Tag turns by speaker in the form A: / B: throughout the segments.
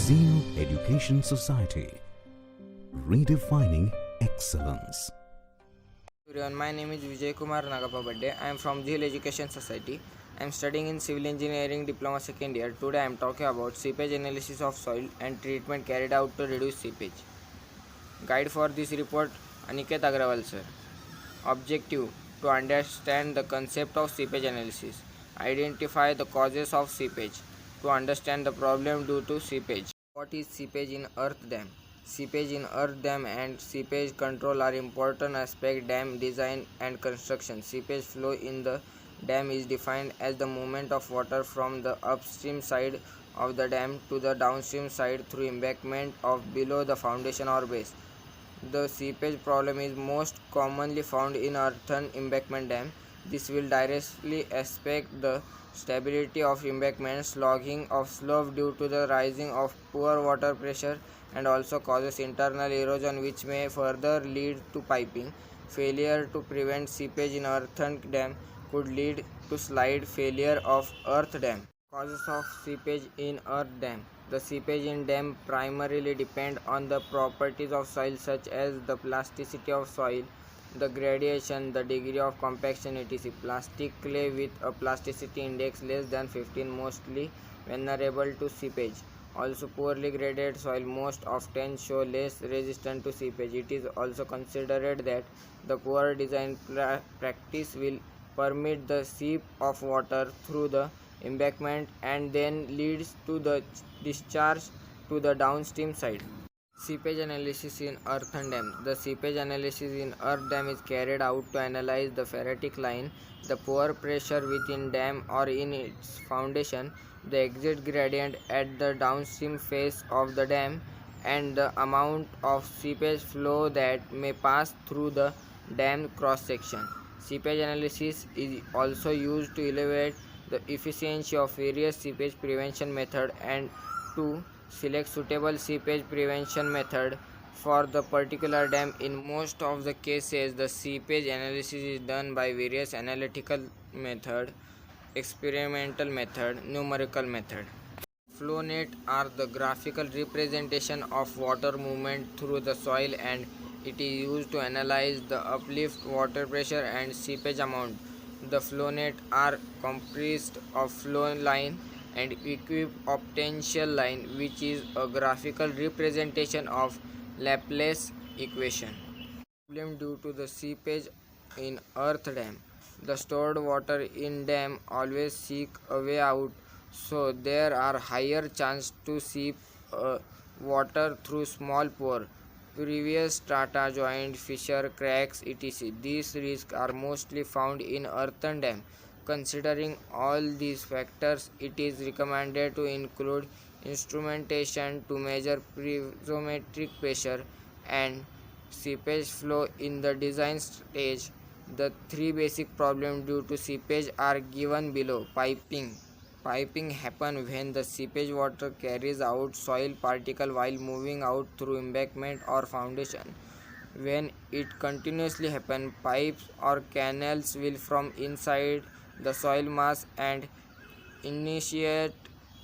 A: Zeno Education Society, redefining excellence.
B: Everyone, my name is Vijay Kumar Nagapabadde. I am from Zihil Education Society. I am studying in Civil Engineering Diploma second year. Today I am talking about seepage analysis of soil and treatment carried out to reduce seepage. Guide for this report, Aniket Agrawal sir. Objective: to understand the concept of seepage analysis, identify the causes of seepage, to understand the problem due to seepage. What is seepage in earth dam? Seepage in earth dam and seepage control are important aspects dam design and construction. Seepage flow in the dam is defined as the movement of water from the upstream side of the dam to the downstream side through embankment of below the foundation or base. The seepage problem is most commonly found in earthen embankment dam. This will directly affect the stability of embankment, slogging of slope due to the rising of poor water pressure, and also causes internal erosion which may further lead to piping. Failure to prevent seepage in earthen dam could lead to slide failure of earth dam. Causes of seepage in earth dam. The seepage in dam primarily depend on the properties of soil such as the plasticity of soil, the gradation, the degree of compaction etc. Plastic clay with a plasticity index less than 15 mostly vulnerable to seepage. Also poorly graded soil most often show less resistant to seepage. It is also considered that the poor design practice will permit the seep of water through the embankment and then leads to the discharge to the downstream side. Seepage analysis in earthen dam. The seepage analysis in earth dam is carried out to analyze the phreatic line, the pore pressure within dam or in its foundation, the exit gradient at the downstream face of the dam, and the amount of seepage flow that may pass through the dam cross section. Seepage analysis is also used to evaluate the efficiency of various seepage prevention methods and to select suitable seepage prevention method for the particular dam. In most of the cases, the seepage analysis is done by various analytical method, experimental method, numerical method. Flow net are the graphical representation of water movement through the soil, and it is used to analyze the uplift, water pressure and seepage amount. The flow net are comprised of flow line and equipotential line, which is a graphical representation of Laplace equation. Problem due to the seepage in earth dam. The stored water in dam always seek a way out, so there are higher chance to seep water through small pore, previous strata, joint, fissure, cracks, etc. These risks are mostly found in earthen dam. Considering all these factors, it is recommended to include instrumentation to measure piezometric pressure and seepage flow in the design stage. The three basic problems due to seepage are given below. Piping. Piping happens when the seepage water carries out soil particle while moving out through embankment or foundation. When it continuously happens, pipes or canals will from inside the soil mass and initiate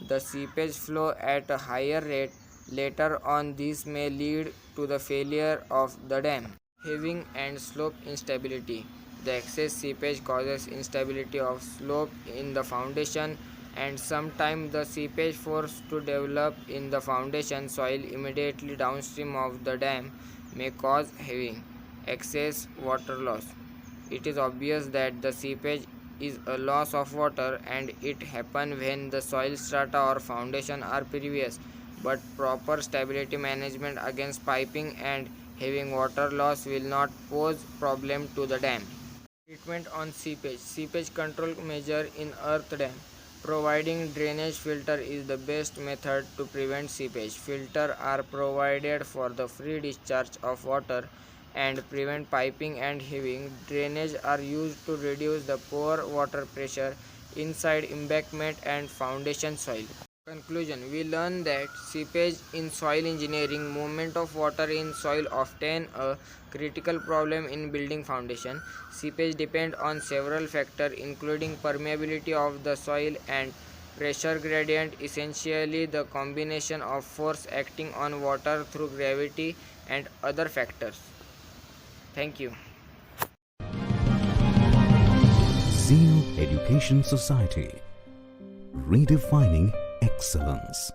B: the seepage flow at a higher rate. Later on, this may lead to the failure of the dam. Heaving and slope instability. The excess seepage causes instability of slope in the foundation, and sometimes the seepage force to develop in the foundation soil immediately downstream of the dam may cause heaving, excess water loss. It is obvious that the seepage is a loss of water and it happens when the soil strata or foundation are previous, but proper stability management against piping and having water loss will not pose problem to the dam. Treatment on seepage. Seepage control measure in earth dam. Providing drainage filter is the best method to prevent seepage. Filters are provided for the free discharge of water and prevent piping and heaving. Drainage are used to reduce the poor water pressure inside embankment and foundation soil. Conclusion. We learn that seepage in soil engineering, movement of water in soil often a critical problem in building foundation. Seepage depend on several factors including permeability of the soil and Pressure gradient, essentially the combination of force acting on water through gravity and other factors. Thank you.
A: Zeno Education Society, redefining excellence.